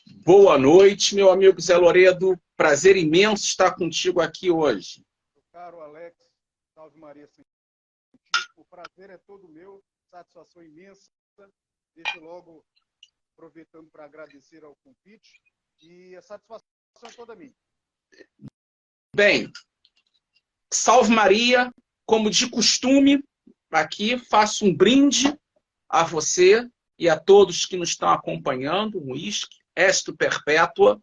Boa noite, meu amigo Zé Loredo. Prazer imenso estar contigo aqui hoje. Meu caro Alex, salve Maria Santíssima. O prazer é todo meu, satisfação imensa. Desde logo, aproveitando para agradecer ao convite, e a satisfação é toda minha. Bem, salve Maria, como de costume, aqui faço um brinde a você e a todos que nos estão acompanhando, um uísque, Esto Perpétua.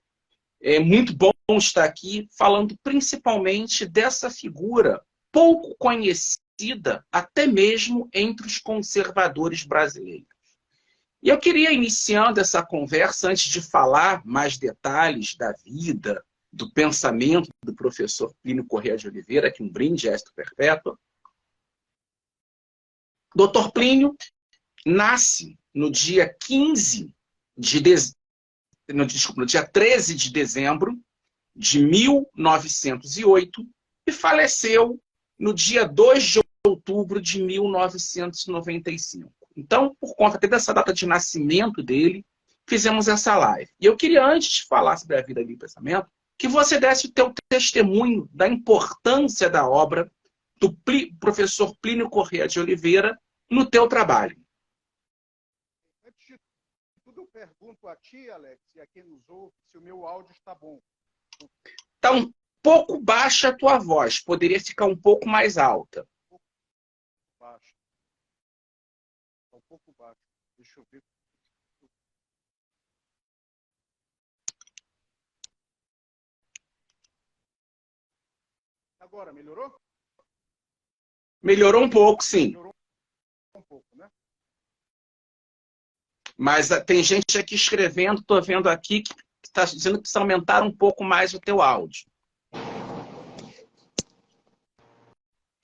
É muito bom estar aqui falando principalmente dessa figura pouco conhecida, até mesmo entre os conservadores brasileiros. E eu queria, iniciando essa conversa, antes de falar mais detalhes da vida, do pensamento do professor Plínio Corrêa de Oliveira, que um brinde a Esto Perpétua. Dr. Plínio nasce no dia 13 de dezembro de 1908 e faleceu no dia 2 de outubro de 1995. Então, por conta até dessa data de nascimento dele, fizemos essa live. E eu queria, antes de falar sobre a vida e o pensamento, que você desse o teu testemunho da importância da obra do professor Plínio Corrêa de Oliveira no teu trabalho. Antes de tudo, eu pergunto a ti, Alex, e a quem nos ouve, se o meu áudio está bom. Está um pouco baixa a tua voz, poderia ficar um pouco mais alta. Baixo. Está um pouco baixo. Deixa eu ver. Agora, melhorou? Melhorou um pouco, sim. Melhorou um pouco, né? Mas tem gente aqui escrevendo, estou vendo aqui, que está dizendo que precisa aumentar um pouco mais o teu áudio.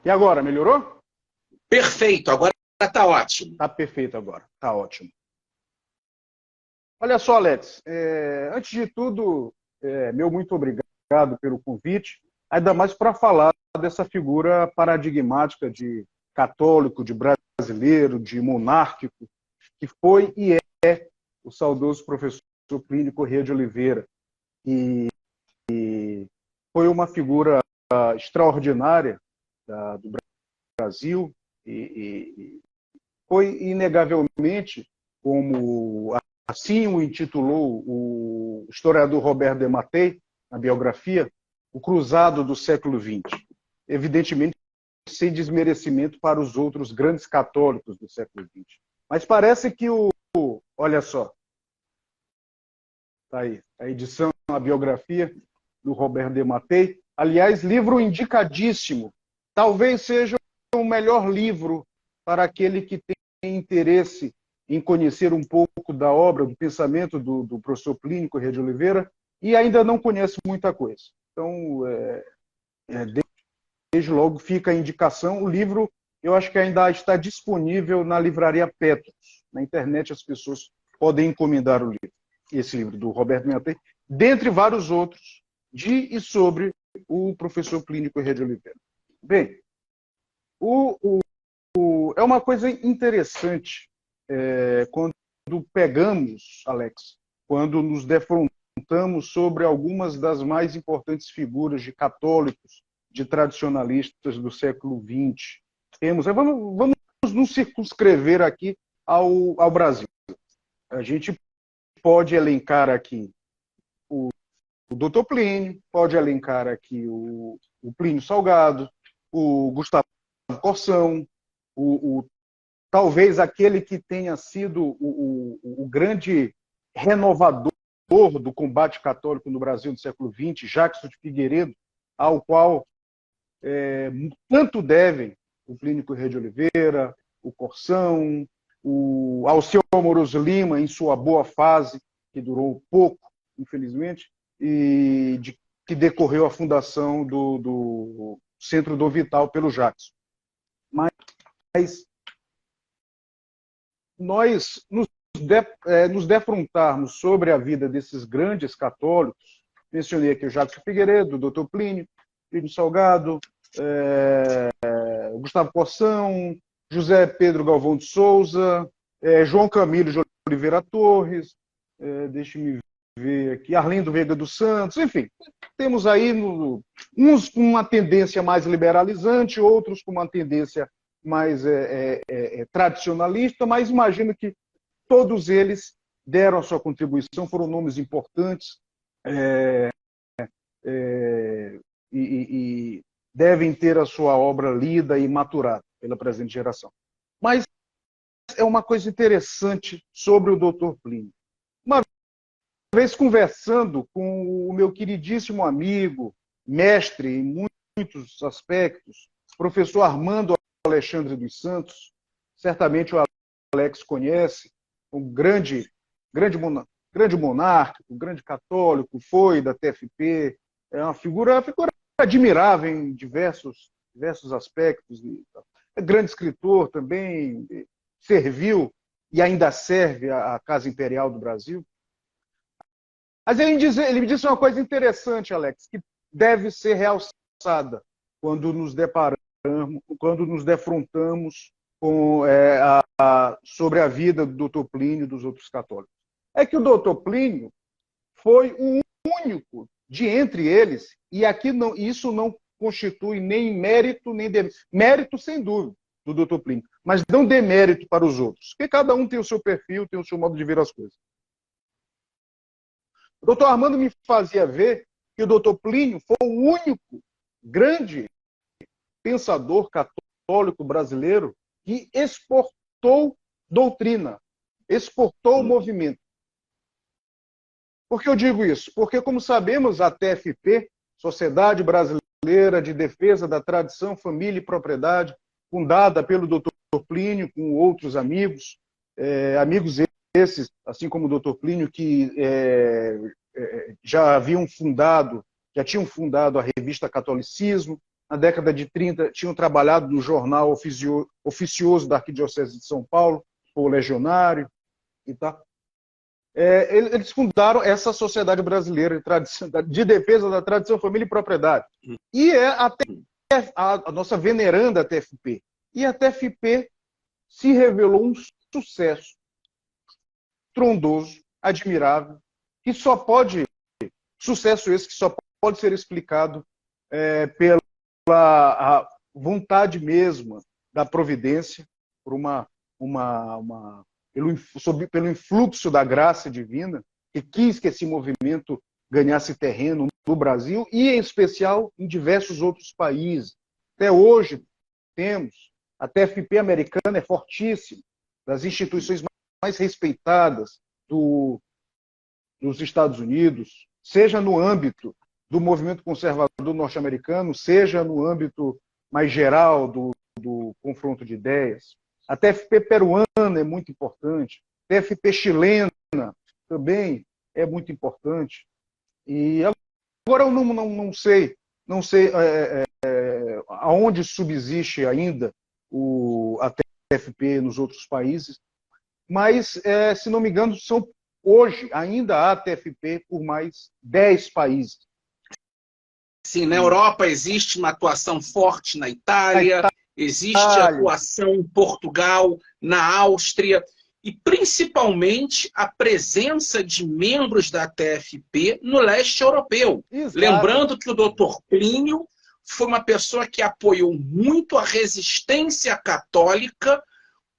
E agora, melhorou? Perfeito, agora está ótimo. Está perfeito agora, está ótimo. Olha só, Alex, antes de tudo, meu muito obrigado pelo convite, ainda mais para falar dessa figura paradigmática de católico, de brasileiro, de monárquico, que foi e é o saudoso professor Plínio Corrêa de Oliveira. E foi uma figura extraordinária do Brasil e foi inegavelmente, como assim o intitulou o historiador Robert de Mattei, na biografia, o cruzado do século XX. Evidentemente, sem desmerecimento para os outros grandes católicos do século XX. Mas parece que olha só, tá aí, a edição, a biografia do Robert de Mattei. Aliás, livro indicadíssimo. Talvez seja o melhor livro para aquele que tem interesse em conhecer um pouco da obra, do pensamento do professor Plínio Corrêa de Oliveira e ainda não conhece muita coisa. Então, desde logo fica a indicação. O livro, eu acho que ainda está disponível na livraria Petros. Na internet as pessoas podem encomendar o livro, esse livro do Roberto Mattei, dentre vários outros, de e sobre o professor Plínio Corrêa de Oliveira. Bem, é uma coisa interessante quando pegamos, Alex, quando nos defrontamos sobre algumas das mais importantes figuras de católicos, de tradicionalistas do século XX. Vamos nos circunscrever aqui ao Brasil. A gente pode elencar aqui o Dr. Plínio, pode elencar aqui o Plínio Salgado, o Gustavo Corsão, talvez aquele que tenha sido o grande renovador do combate católico no Brasil do século XX, Jackson de Figueiredo, ao qual tanto devem o Plínio Corrêa de Oliveira, o Corsão, o Alceu Amoroso Lima, em sua boa fase, que durou pouco, infelizmente, e que decorreu a fundação do Centro do Vital pelo Jackson. Mas nós nos defrontarmos sobre a vida desses grandes católicos, mencionei aqui o Jackson Figueiredo, o Dr. Plínio Salgado, Gustavo Corsão, José Pedro Galvão de Souza, João Camilo de Oliveira Torres, deixe-me ver aqui, Arlindo Veiga dos Santos, enfim, temos aí uns com uma tendência mais liberalizante, outros com uma tendência mais tradicionalista, mas imagino que todos eles deram a sua contribuição, foram nomes importantes e devem ter a sua obra lida e maturada pela presente geração. Mas é uma coisa interessante sobre o Dr. Plínio. Uma vez conversando com o meu queridíssimo amigo, mestre em muitos aspectos, professor Armando Alexandre dos Santos, certamente o Alex conhece, um grande monárquico, grande católico, foi da TFP, é uma figura admirável em diversos aspectos, é grande escritor também, serviu e ainda serve à Casa Imperial do Brasil. Mas ele me disse uma coisa interessante, Alex, que deve ser realçada quando nos defrontamos com, sobre a vida do Dr. Plínio e dos outros católicos. É que o Dr. Plínio foi o único de entre eles, e aqui isso não constitui nem mérito, nem demérito. Mérito, sem dúvida, do Dr. Plínio, mas não demérito para os outros, porque cada um tem o seu perfil, tem o seu modo de ver as coisas. O doutor Armando me fazia ver que o doutor Plínio foi o único grande pensador católico brasileiro que exportou doutrina, exportou o movimento. Por que eu digo isso? Porque, como sabemos, a TFP, Sociedade Brasileira de Defesa da Tradição, Família e Propriedade, fundada pelo doutor Plínio com outros amigos, amigos esses, assim como o Dr. Plínio, que já tinham fundado a revista Catolicismo, na década de 30 tinham trabalhado no jornal oficioso da Arquidiocese de São Paulo, o Legionário e tal. Eles fundaram essa Sociedade Brasileira de Defesa da Tradição, Família e Propriedade. E a nossa veneranda TFP. E a TFP se revelou um sucesso estrondoso, admirável, que só pode, sucesso esse que só pode ser explicado pela vontade mesma da providência, pelo influxo da graça divina, que quis que esse movimento ganhasse terreno no Brasil e, em especial, em diversos outros países. Até hoje temos, a TFP americana é fortíssima, das instituições mais respeitadas dos Estados Unidos, seja no âmbito do movimento conservador norte-americano, seja no âmbito mais geral do confronto de ideias. A TFP peruana é muito importante, a TFP chilena também é muito importante. E agora eu não sei aonde subsiste ainda a TFP nos outros países, mas, se não me engano, hoje ainda há TFP por mais 10 países. Sim, na Europa existe uma atuação forte na Itália, existe atuação em Portugal, na Áustria, e principalmente a presença de membros da TFP no leste europeu. Exato. Lembrando que o Dr. Plínio foi uma pessoa que apoiou muito a resistência católica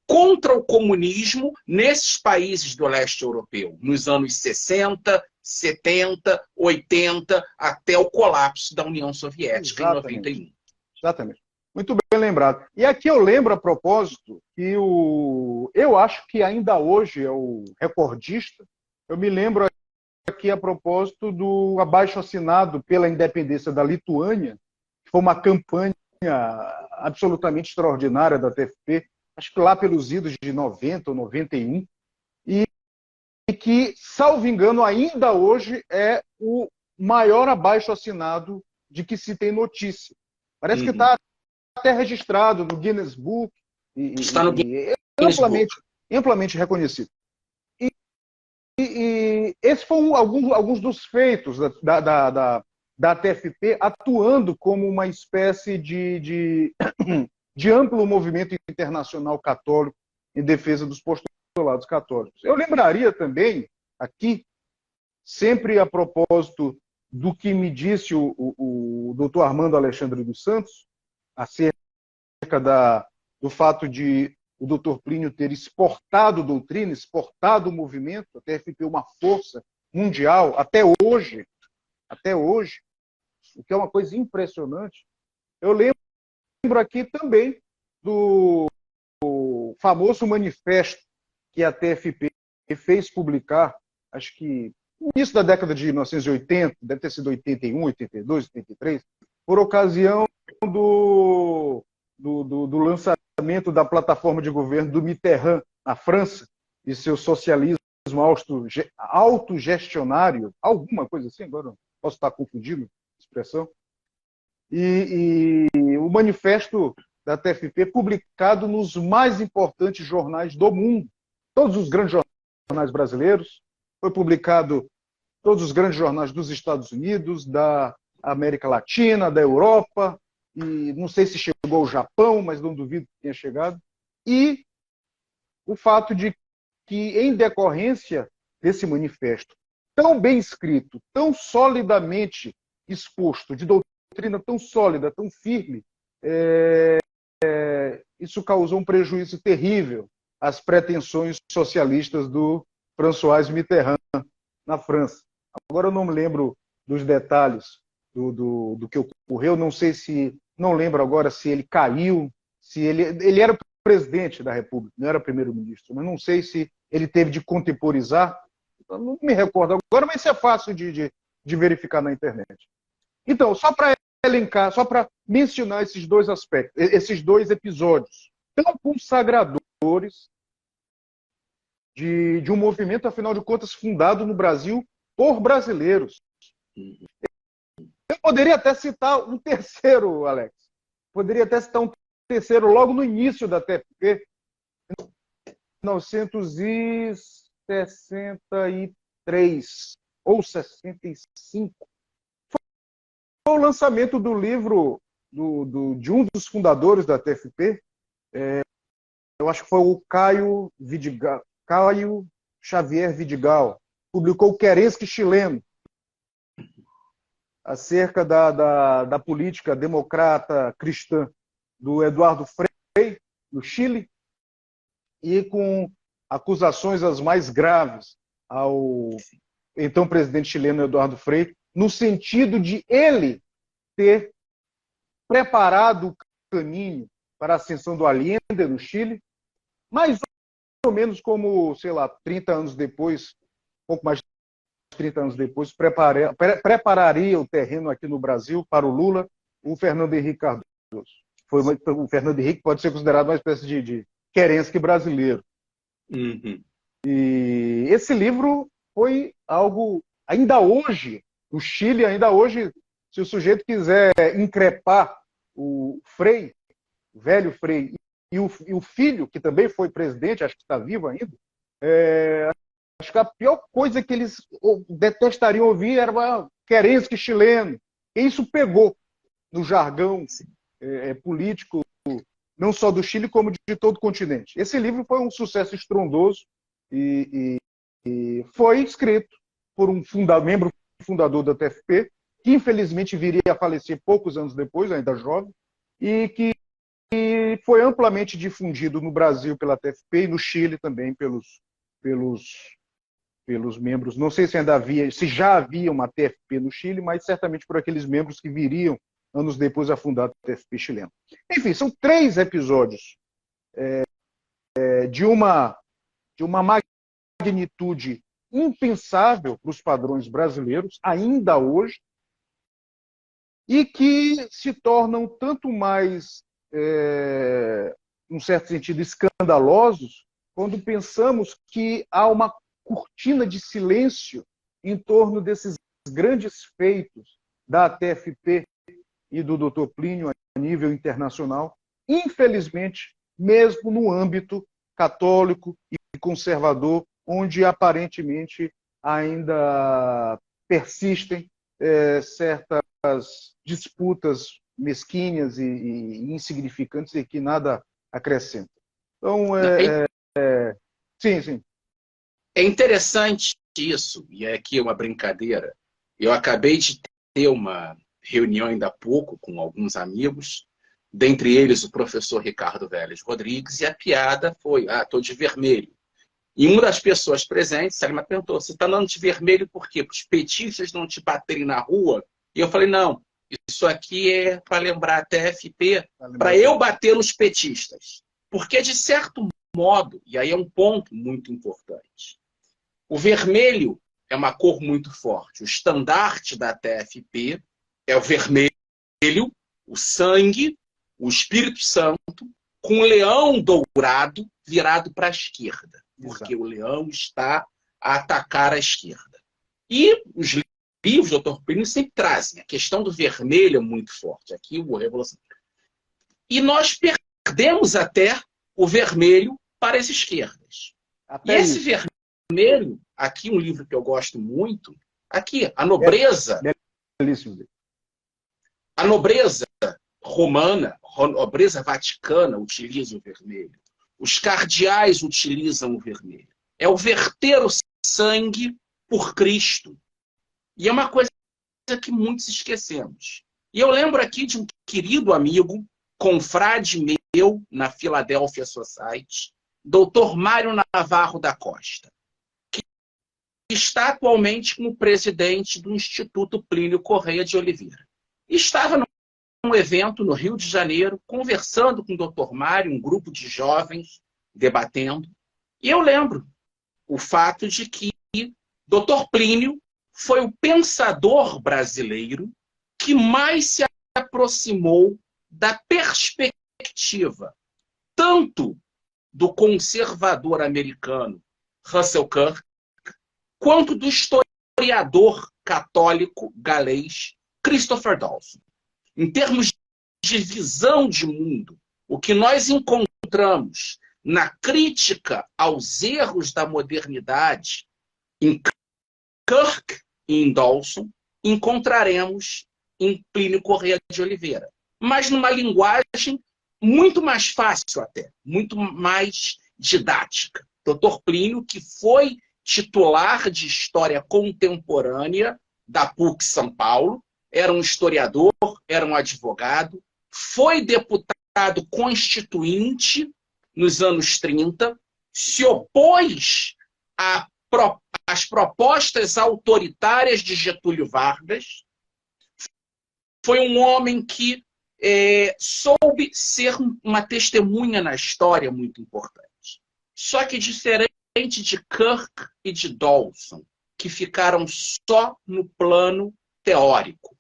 contra o comunismo nesses países do leste europeu, nos anos 60, 70, 80, até o colapso da União Soviética. Exatamente. Em 91. Exatamente. Muito bem lembrado. E aqui eu lembro, a propósito, que eu acho que ainda hoje é o recordista. Eu me lembro aqui, a propósito, do abaixo-assinado pela independência da Lituânia, que foi uma campanha absolutamente extraordinária da TFP, acho que lá pelos idos de 90 ou 91, e que, salvo engano, ainda hoje é o maior abaixo-assinado de que se tem notícia. Parece que está até registrado no Guinness Book, está no Guinness amplamente reconhecido. E esses foram alguns dos feitos da TFP, atuando como uma espécie de amplo movimento internacional católico em defesa dos postulados católicos. Eu lembraria também, aqui, sempre a propósito do que me disse o doutor Armando Alexandre dos Santos, acerca do fato de o doutor Plínio ter exportado doutrina, exportado o movimento, a TFP uma força mundial, até hoje, o que é uma coisa impressionante. Eu lembro aqui também do famoso manifesto que a TFP fez publicar, acho que no início da década de 1980, deve ter sido 81, 82, 83, por ocasião do lançamento da plataforma de governo do Mitterrand, na França, e seu socialismo autogestionário, alguma coisa assim, agora posso estar confundindo a expressão, e o manifesto da TFP publicado nos mais importantes jornais do mundo, todos os grandes jornais brasileiros, foi publicado em todos os grandes jornais dos Estados Unidos, da América Latina, da Europa, e não sei se chegou ao Japão, mas não duvido que tenha chegado, e o fato de que, em decorrência desse manifesto tão bem escrito, tão solidamente exposto, de doutrina tão sólida, tão firme, isso causou um prejuízo terrível às pretensões socialistas do François Mitterrand na França. Agora eu não me lembro dos detalhes do que ocorreu, não lembro agora se ele caiu, se ele era o presidente da República, não era primeiro-ministro, mas não sei se ele teve de contemporizar, não me recordo agora, mas isso é fácil de verificar na internet. Então, só para elencar, só para mencionar esses dois aspectos, esses dois episódios tão consagradores de um movimento, afinal de contas, fundado no Brasil por brasileiros. Eu poderia até citar um terceiro, Alex. Poderia até citar um terceiro logo no início da TFP, em 1963 ou 65. Foi o lançamento do livro de um dos fundadores da TFP, eu acho que foi o Caio Xavier Vidigal, publicou o Querensky Chileno, acerca da política democrata cristã do Eduardo Frei, no Chile, e com acusações as mais graves ao então presidente chileno Eduardo Frei, no sentido de ele ter preparado o caminho para a ascensão do Allende no Chile, mais ou menos como, sei lá, 30 anos depois, pouco mais de 30 anos depois, prepararia o terreno aqui no Brasil para o Lula, o Fernando Henrique Cardoso. O Fernando Henrique pode ser considerado uma espécie de Kerensky brasileiro. Uhum. E esse livro foi algo, ainda hoje, no Chile, ainda hoje, se o sujeito quiser increpar o Frei, o velho Frei, e o filho, que também foi presidente, acho que está vivo ainda, acho que a pior coisa que eles detestariam ouvir era Kerensky chileno. E isso pegou no jargão político, não só do Chile, como de todo o continente. Esse livro foi um sucesso estrondoso e foi escrito por um membro fundador da TFP, que infelizmente viria a falecer poucos anos depois, ainda jovem, e que foi amplamente difundido no Brasil pela TFP e no Chile também pelos membros. Não sei se já havia uma TFP no Chile, mas certamente por aqueles membros que viriam anos depois a fundar a TFP chilena. Enfim, são 3 episódios de uma magnitude impensável para os padrões brasileiros, ainda hoje, e que se tornam tanto mais, num certo sentido, escandalosos, quando pensamos que há uma cortina de silêncio em torno desses grandes feitos da TFP e do Dr. Plínio a nível internacional, infelizmente, mesmo no âmbito católico e conservador, onde aparentemente ainda persistem certas disputas mesquinhas e insignificantes e que nada acrescentam. Então, sim. É interessante isso, e aqui é uma brincadeira, eu acabei de ter uma reunião ainda há pouco com alguns amigos, dentre eles o professor Ricardo Vélez Rodrigues, e a piada foi, estou de vermelho. E uma das pessoas presentes, ela me perguntou, você está andando de vermelho por quê? Para os petistas não te baterem na rua? E eu falei, não, isso aqui é para lembrar a TFP, para eu bater nos petistas. Porque, de certo modo, e aí é um ponto muito importante, o vermelho é uma cor muito forte. O estandarte da TFP é o vermelho, o sangue, o Espírito Santo, com o leão dourado virado para a esquerda. Porque o leão está a atacar a esquerda. E os livros do Dr. Plínio sempre trazem. A questão do vermelho é muito forte. Aqui o Revolução. E nós perdemos até o vermelho para as esquerdas. Até e esse vermelho, aqui um livro que eu gosto muito, aqui, a nobreza. A nobreza romana, a nobreza vaticana utiliza o vermelho. Os cardeais utilizam o vermelho. É o verter o sangue por Cristo. E é uma coisa que muitos esquecemos. E eu lembro aqui de um querido amigo, confrade meu na Philadelphia Society, Dr. Mário Navarro da Costa, que está atualmente como presidente do Instituto Plínio Correia de Oliveira. Estava num evento no Rio de Janeiro, conversando com o Dr. Mário, um grupo de jovens, debatendo. E eu lembro o fato de que Dr. Plínio foi o pensador brasileiro que mais se aproximou da perspectiva tanto do conservador americano Russell Kirk, quanto do historiador católico galês Christopher Dawson. Em termos de visão de mundo, o que nós encontramos na crítica aos erros da modernidade, em Kirk e em Dawson, encontraremos em Plínio Correia de Oliveira. Mas numa linguagem muito mais fácil até, muito mais didática. Dr. Plínio, que foi titular de História Contemporânea da PUC São Paulo, era um historiador, era um advogado, foi deputado constituinte nos anos 30, se opôs às propostas autoritárias de Getúlio Vargas, foi um homem que soube ser uma testemunha na história muito importante. Só que diferente de Kirk e de Dawson, que ficaram só no plano teórico,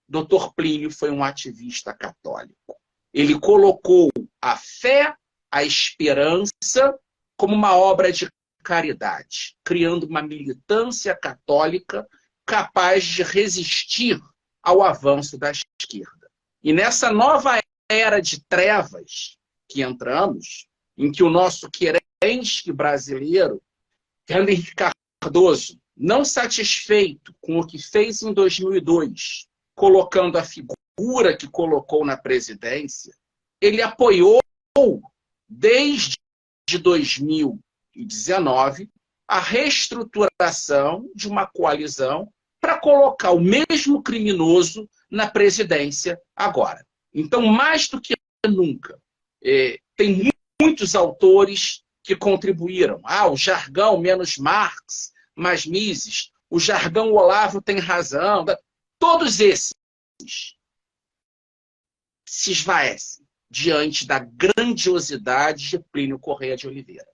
Dr. Plínio foi um ativista católico. Ele colocou a fé, a esperança, como uma obra de caridade, criando uma militância católica capaz de resistir ao avanço da esquerda. E nessa nova era de trevas que entramos, em que o nosso querente brasileiro, Henrique Cardoso, não satisfeito com o que fez em 2002, colocando a figura que colocou na presidência, ele apoiou, desde 2019, a reestruturação de uma coalizão para colocar o mesmo criminoso na presidência agora. Então, mais do que nunca, tem muitos autores que contribuíram. O jargão menos Marx, mais Mises, o jargão Olavo tem razão. Todos esses se esvaecem diante da grandiosidade de Plínio Correia de Oliveira.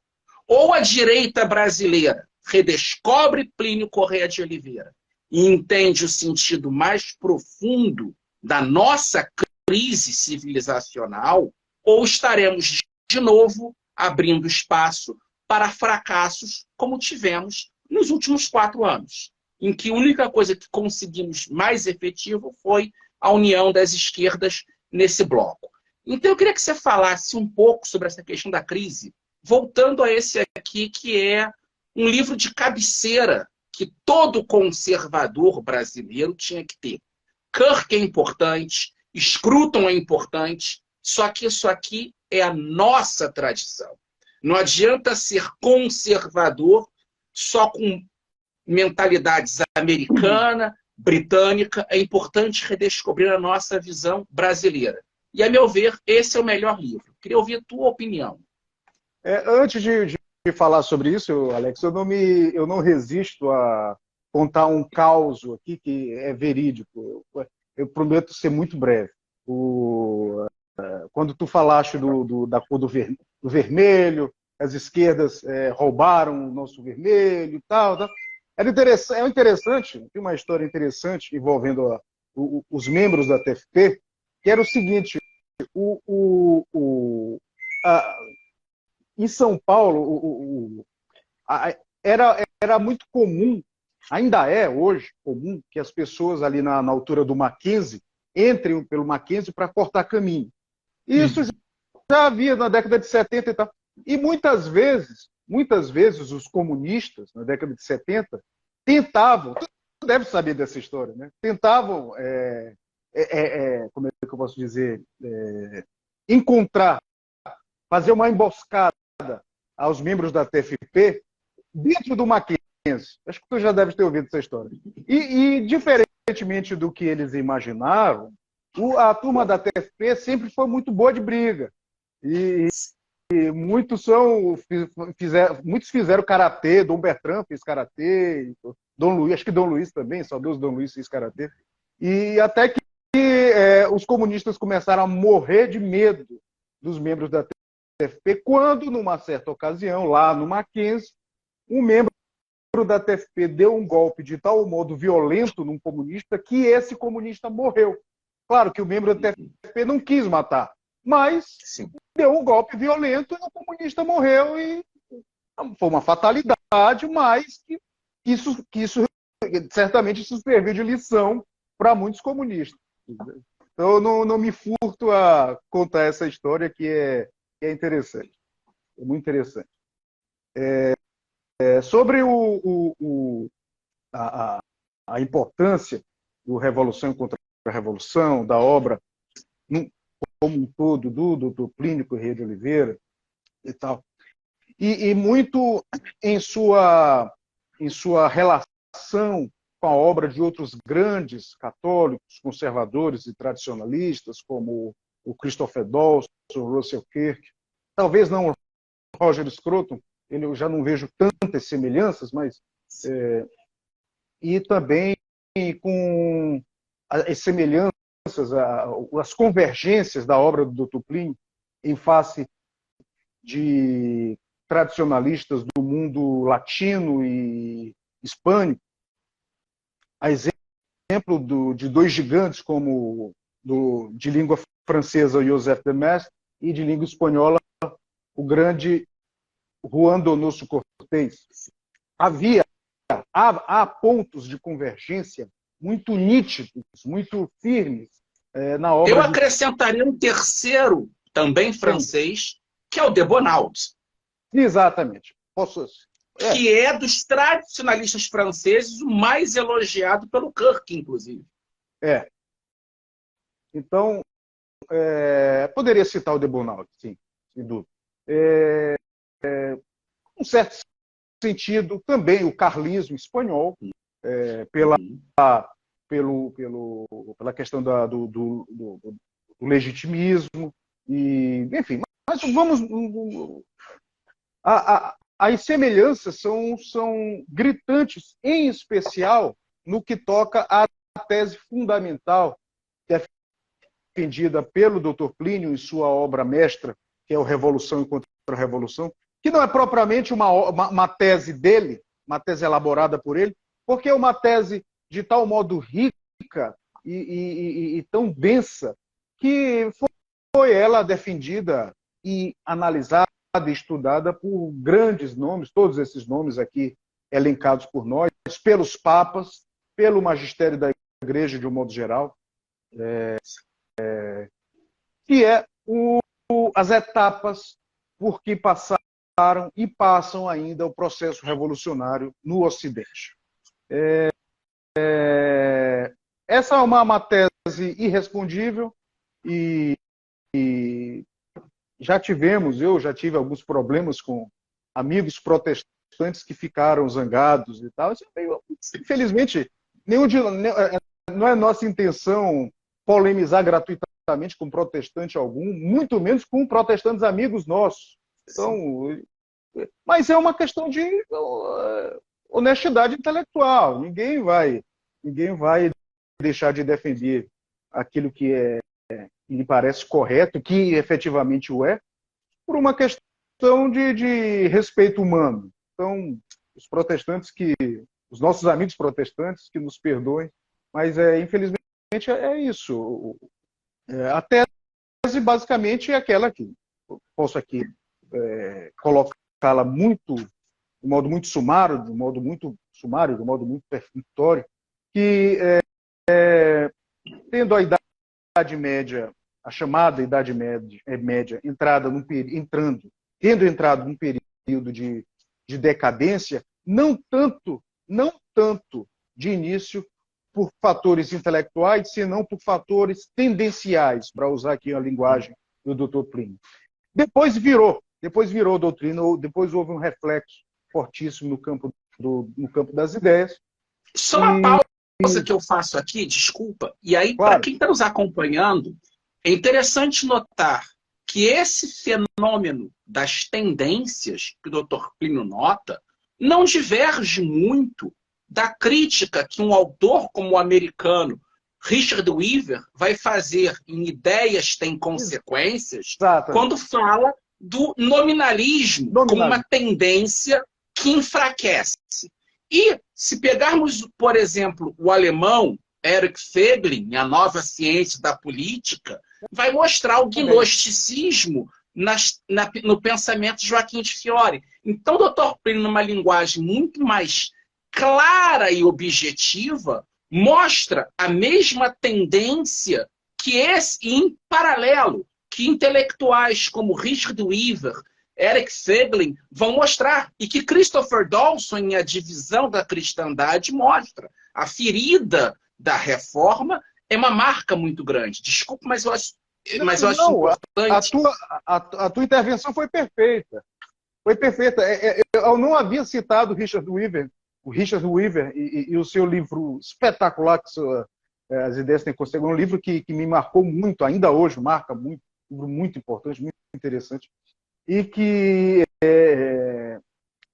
Ou a direita brasileira redescobre Plínio Correia de Oliveira e entende o sentido mais profundo da nossa crise civilizacional, ou estaremos de novo abrindo espaço para fracassos como tivemos nos últimos 4 anos, em que a única coisa que conseguimos mais efetivo foi a união das esquerdas nesse bloco. Então eu queria que você falasse um pouco sobre essa questão da crise, voltando a esse aqui, que é um livro de cabeceira que todo conservador brasileiro tinha que ter. Kirk é importante, Scruton é importante, só que isso aqui é a nossa tradição. Não adianta ser conservador só com mentalidades americana, britânica, é importante redescobrir a nossa visão brasileira. E, a meu ver, esse é o melhor livro. Queria ouvir a tua opinião. Antes de falar sobre isso, Alex, eu não resisto a contar um caos aqui que é verídico. Eu prometo ser muito breve. Quando tu falaste da cor do vermelho, as esquerdas roubaram o nosso vermelho e tal. É interessante, tem uma história interessante envolvendo os membros da TFP, que era o seguinte: em São Paulo era muito comum, ainda é hoje comum, que as pessoas ali na altura do Mackenzie entrem pelo Mackenzie para cortar caminho. E isso já havia na década de 70 e tal. E muitas vezes os comunistas, na década de 70, tentavam, tu deve saber dessa história, né? Tentavam, como é que eu posso dizer, fazer uma emboscada aos membros da TFP dentro do Mackenzie. Acho que tu já deve ter ouvido essa história. E diferentemente do que eles imaginaram, a turma da TFP sempre foi muito boa de briga. E muitos fizeram karatê, Dom Bertrand fez karatê, Dom Luiz, acho que Dom Luiz também, saudoso Dom Luiz fez karatê. E até que os comunistas começaram a morrer de medo dos membros da TFP, quando, numa certa ocasião, lá no Mackenzie, um membro da TFP deu um golpe de tal modo violento num comunista que esse comunista morreu. Claro que o membro da TFP não quis matar, mas deu um golpe violento e o comunista morreu, e foi uma fatalidade, mas que isso certamente isso serviu de lição para muitos comunistas. Então eu não me furto a contar essa história, que é interessante, é muito interessante. Sobre a importância do Revolução contra a Revolução, da obra como um todo, do Dr. Plínio Corrêa de Oliveira e tal, e muito em sua relação com a obra de outros grandes católicos, conservadores e tradicionalistas, como o Christopher Dawson, o Russell Kirk, talvez não o Roger Scruton, eu já não vejo tantas semelhanças, mas e também com as semelhanças, as convergências da obra do Dr. Plínio em face de tradicionalistas do mundo latino e hispânico, a exemplo de dois gigantes como de língua francesa, Joseph de Maistre, e de língua espanhola, o grande Juan Donoso Cortés. Há pontos de convergência muito nítidos, muito firmes na obra. Eu acrescentaria um terceiro, também francês, que é o de Bonald. Exatamente. Que é dos tradicionalistas franceses o mais elogiado pelo Kirk, inclusive. Então, poderia citar o de Bonald, sim, sem dúvida. Em certo sentido, também o carlismo espanhol, pela questão do legitimismo, e, enfim, mas vamos. As semelhanças são gritantes, em especial no que toca à tese fundamental defendida pelo Dr. Plínio em sua obra mestra, que é o Revolução e Contra-Revolução, que não é propriamente uma tese dele, uma tese elaborada por ele, porque é uma tese de tal modo rica e tão densa que foi ela defendida e analisada e estudada por grandes nomes, todos esses nomes aqui elencados por nós, pelos papas, pelo magistério da Igreja de um modo geral, que é as etapas por que passaram e passam ainda o processo revolucionário no Ocidente. Essa é uma tese irrespondível e eu já tive alguns problemas com amigos protestantes protestantes que ficaram zangados e tal. Infelizmente, não é nossa intenção polemizar gratuitamente com protestante algum, muito menos com protestantes amigos nossos. Então, mas é uma questão de honestidade intelectual. Ninguém vai deixar de defender aquilo que lhe parece correto, que efetivamente o é, por uma questão de respeito humano. Então, os nossos amigos protestantes que nos perdoem, mas infelizmente é isso. A tese basicamente é aquela que posso aqui colocá-la de modo muito sumário, de modo muito perfunctório, que tendo a Idade Média, a chamada Idade Média, tendo entrado num período de decadência, não tanto de início por fatores intelectuais, senão por fatores tendenciais, para usar aqui a linguagem do Dr. Plínio. Depois virou doutrina, depois houve um reflexo fortíssimo no campo das ideias. Só uma pausa que eu faço aqui, desculpa, e aí, claro, para quem está nos acompanhando, é interessante notar que esse fenômeno das tendências que o Dr. Plínio nota não diverge muito da crítica que um autor como o americano Richard Weaver vai fazer em Ideias Têm Consequências, quando fala do nominalismo como uma tendência que enfraquece. E se pegarmos, por exemplo, o alemão Erich Feiglin, A Nova Ciência da Política, vai mostrar o gnosticismo no pensamento de Joaquim de Fiore. Então, o Dr. Plínio, numa linguagem muito mais clara e objetiva, mostra a mesma tendência em paralelo, que intelectuais como Richard Weaver, Erich Feiglin vão mostrar, e que Christopher Dawson, em A Divisão da Cristandade, mostra. A ferida da reforma é uma marca muito grande. Desculpe, mas eu acho importante. A tua intervenção foi perfeita. Foi perfeita. Eu não havia citado o Richard Weaver e o seu livro espetacular, As Ideias Têm Consequências, um livro que me marcou muito, ainda hoje marca muito, um livro muito importante, muito interessante, e que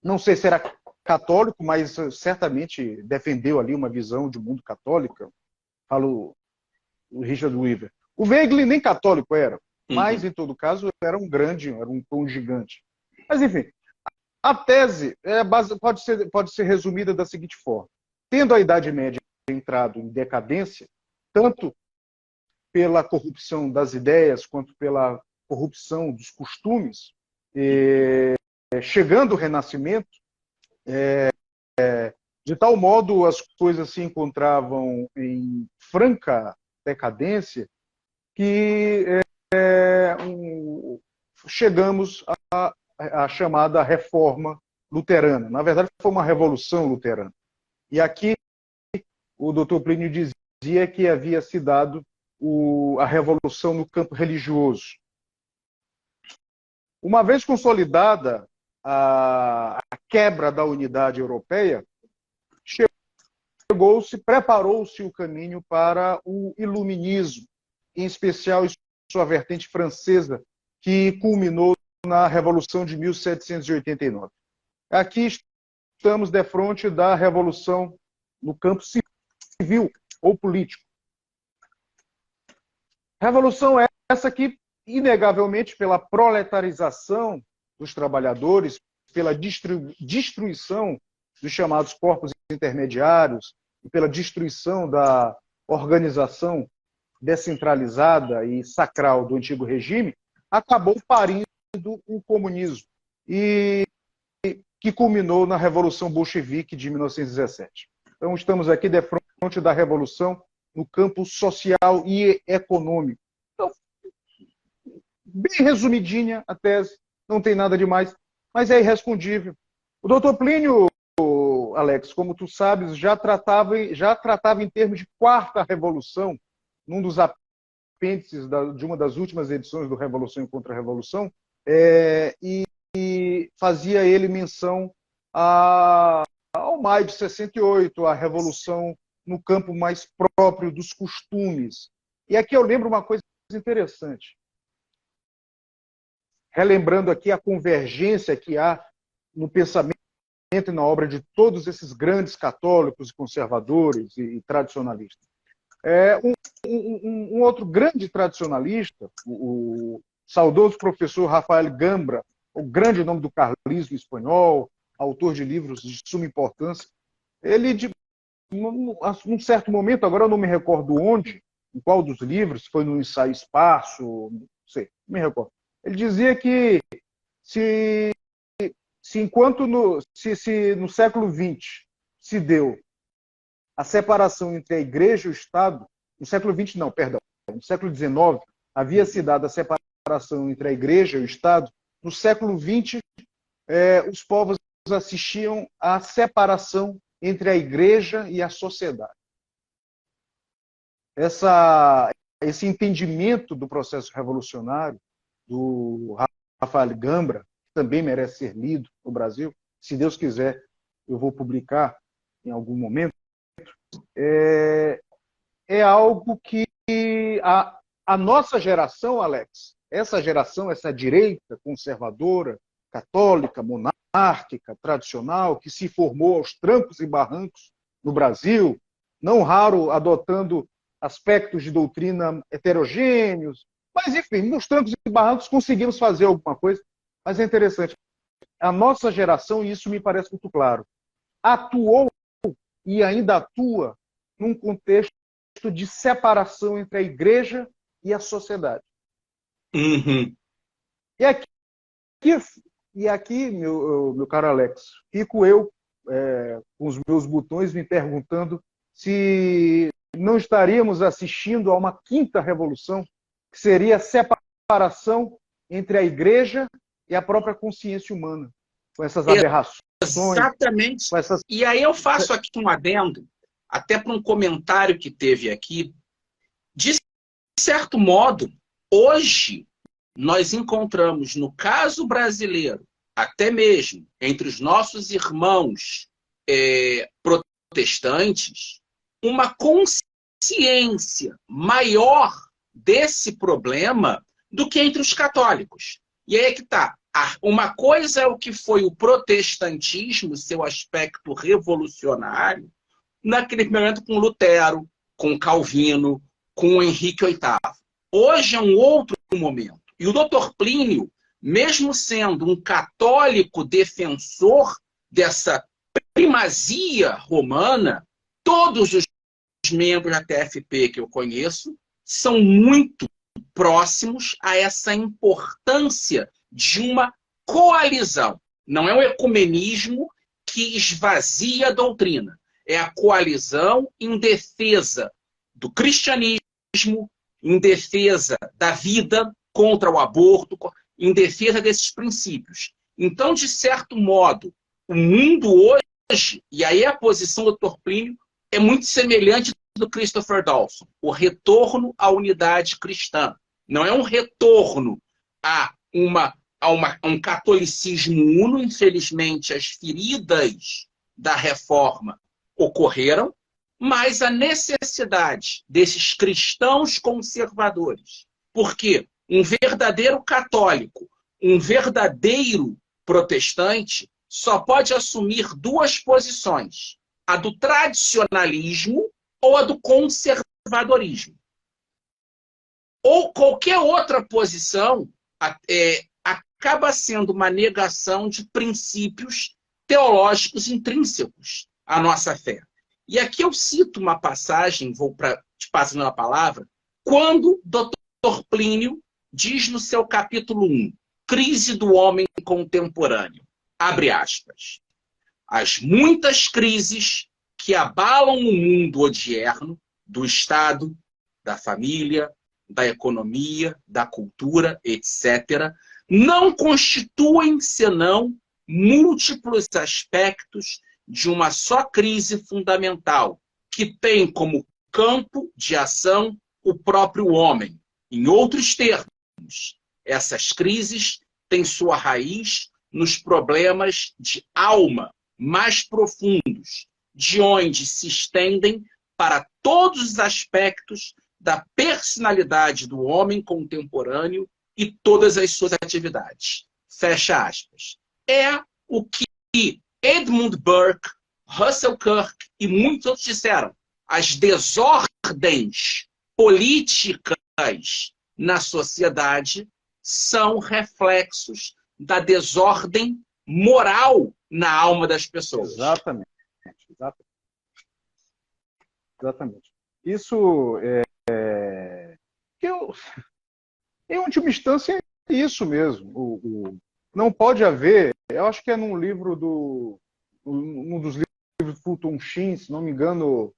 não sei se era católico, mas certamente defendeu ali uma visão de mundo católica. Falo o Richard Weaver. O Weigl nem católico era, mas em todo caso era um gigante. Mas enfim, a tese pode ser resumida da seguinte forma: tendo a Idade Média entrado em decadência, tanto pela corrupção das ideias quanto pela corrupção dos costumes, chegando o Renascimento, de tal modo as coisas se encontravam em franca decadência que chegamos à chamada Reforma Luterana. Na verdade, foi uma Revolução Luterana. E aqui o Dr. Plínio dizia que havia se dado a revolução no campo religioso. Uma vez consolidada a quebra da unidade europeia, preparou-se o caminho para o iluminismo, em especial em sua vertente francesa, que culminou na Revolução de 1789. Aqui estamos defronte da revolução no campo civil ou político. Revolução essa que, inegavelmente, pela proletarização dos trabalhadores, pela destruição dos chamados corpos intermediários e pela destruição da organização descentralizada e sacral do antigo regime, acabou parindo o comunismo, e que culminou na Revolução Bolchevique de 1917. Então, estamos aqui de frente da revolução no campo social e econômico. Então, bem resumidinha a tese, não tem nada demais, mas é irrespondível. O doutor Plínio, Alex, como tu sabes, já tratava em termos de quarta revolução, num dos apêndices de uma das últimas edições do Revolução e Contra-Revolução, e fazia ele menção ao maio de 68, a revolução no campo mais próprio dos costumes. E aqui eu lembro uma coisa interessante. Relembrando aqui a convergência que há no pensamento e na obra de todos esses grandes católicos, conservadores e tradicionalistas. Um outro grande tradicionalista, o saudoso professor Rafael Gambra, o grande nome do carlismo espanhol, autor de livros de suma importância, ele, num certo momento, agora eu não me recordo onde, em qual dos livros, foi no Ensaio Espaço, não sei, não me recordo. Ele dizia que se no século XX se deu a separação entre a Igreja e o Estado, no século XX não, perdão, no século XIX havia se dado a separação entre a Igreja e o Estado, no século XX os povos assistiam à separação entre a Igreja e a sociedade. Esse entendimento do processo revolucionário do Rafael Gambra, que também merece ser lido no Brasil, se Deus quiser, eu vou publicar em algum momento, é algo que a nossa geração, Alex, essa geração, essa direita conservadora, católica, monárquica, tradicional, que se formou aos trancos e barrancos no Brasil, não raro adotando aspectos de doutrina heterogêneos, mas, enfim, nos trancos e barrancos conseguimos fazer alguma coisa. Mas é interessante, a nossa geração, e isso me parece muito claro, atuou e ainda atua num contexto de separação entre a Igreja e a sociedade. Uhum. E aqui, meu caro Alex, fico eu com os meus botões me perguntando se não estaríamos assistindo a uma quinta revolução, que seria a separação entre a Igreja e a própria consciência humana, com essas aberrações. Exatamente. Com essas... E aí eu faço aqui um adendo, até para um comentário que teve aqui. De certo modo, hoje nós encontramos, no caso brasileiro, até mesmo entre os nossos irmãos protestantes, uma consciência maior desse problema do que entre os católicos. E aí é que está. Uma coisa é o que foi o protestantismo, seu aspecto revolucionário, naquele momento com Lutero, com Calvino, com Henrique VIII. Hoje é um outro momento. E o Dr. Plínio, mesmo sendo um católico defensor dessa primazia romana, todos os membros da TFP que eu conheço são muito próximos a essa importância de uma coalizão. Não é um ecumenismo que esvazia a doutrina. É a coalizão em defesa do cristianismo, em defesa da vida, contra o aborto, em defesa desses princípios. Então, de certo modo, o mundo hoje, e aí a posição do Dr. Plínio é muito semelhante do Christopher Dawson, o retorno à unidade cristã. Não é um retorno a um catolicismo uno. Infelizmente, as feridas da reforma ocorreram, mas a necessidade desses cristãos conservadores. Porque um verdadeiro católico, um verdadeiro protestante, só pode assumir duas posições: a do tradicionalismo ou a do conservadorismo. Ou qualquer outra posição acaba sendo uma negação de princípios teológicos intrínsecos à nossa fé. E aqui eu cito uma passagem, vou te passando a palavra, quando Dr. Plínio diz no seu capítulo 1, Crise do Homem Contemporâneo, abre aspas, as muitas crises que abalam o mundo odierno, do Estado, da família, da economia, da cultura, etc., não constituem senão múltiplos aspectos de uma só crise fundamental, que tem como campo de ação o próprio homem. Em outros termos, essas crises têm sua raiz nos problemas de alma mais profundos, de onde se estendem para todos os aspectos da personalidade do homem contemporâneo e todas as suas atividades. Fecha aspas. É o que Edmund Burke, Russell Kirk e muitos outros disseram. As desordens políticas na sociedade são reflexos da desordem moral na alma das pessoas. Exatamente. Exatamente. Isso em última instância, é isso mesmo. Não pode haver, eu acho que é num livro um dos livros do Fulton Sheen, se não me engano,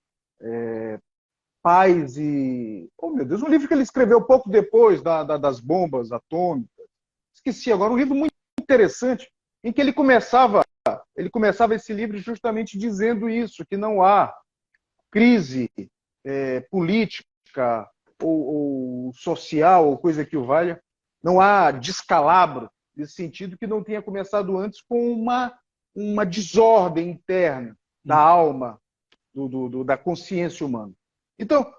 Paz e... Oh, meu Deus, um livro que ele escreveu pouco depois das bombas atômicas. Esqueci agora, um livro muito interessante, em que ele começava esse livro justamente dizendo isso, que não há crise política ou social, ou coisa que o valha, não há descalabro nesse sentido que não tenha começado antes com uma desordem interna da alma, da consciência humana. Então,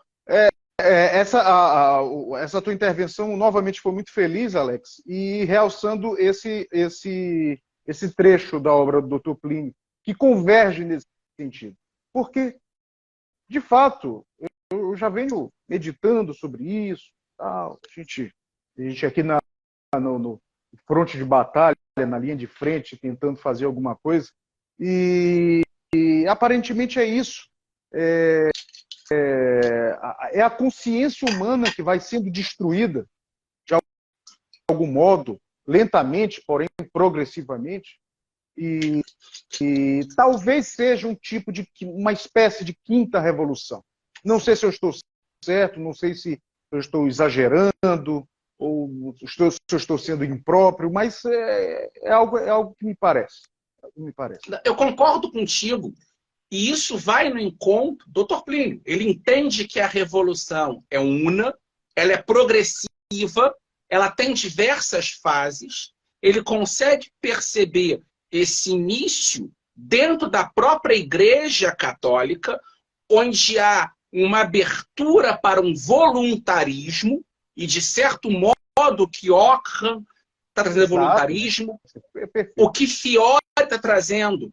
essa tua intervenção novamente foi muito feliz, Alex, e realçando esse trecho da obra do Dr. Plínio, que converge nesse sentido. Porque, de fato, eu já venho meditando sobre isso, tal. A gente aqui no fronte de batalha, na linha de frente, tentando fazer alguma coisa, e aparentemente é isso. É a consciência humana que vai sendo destruída, de algum modo, lentamente, porém progressivamente, e talvez seja uma espécie de quinta revolução. Não sei se eu estou certo, não sei se eu estou exagerando, ou se eu estou sendo impróprio, mas é algo que me parece. Eu concordo contigo. E isso vai no encontro do Dr. Plínio. Ele entende que a revolução é una, ela é progressiva, ela tem diversas fases, ele consegue perceber esse início dentro da própria Igreja Católica, onde há uma abertura para um voluntarismo, e de certo modo que Ockham está trazendo voluntarismo, o que Fiore está trazendo,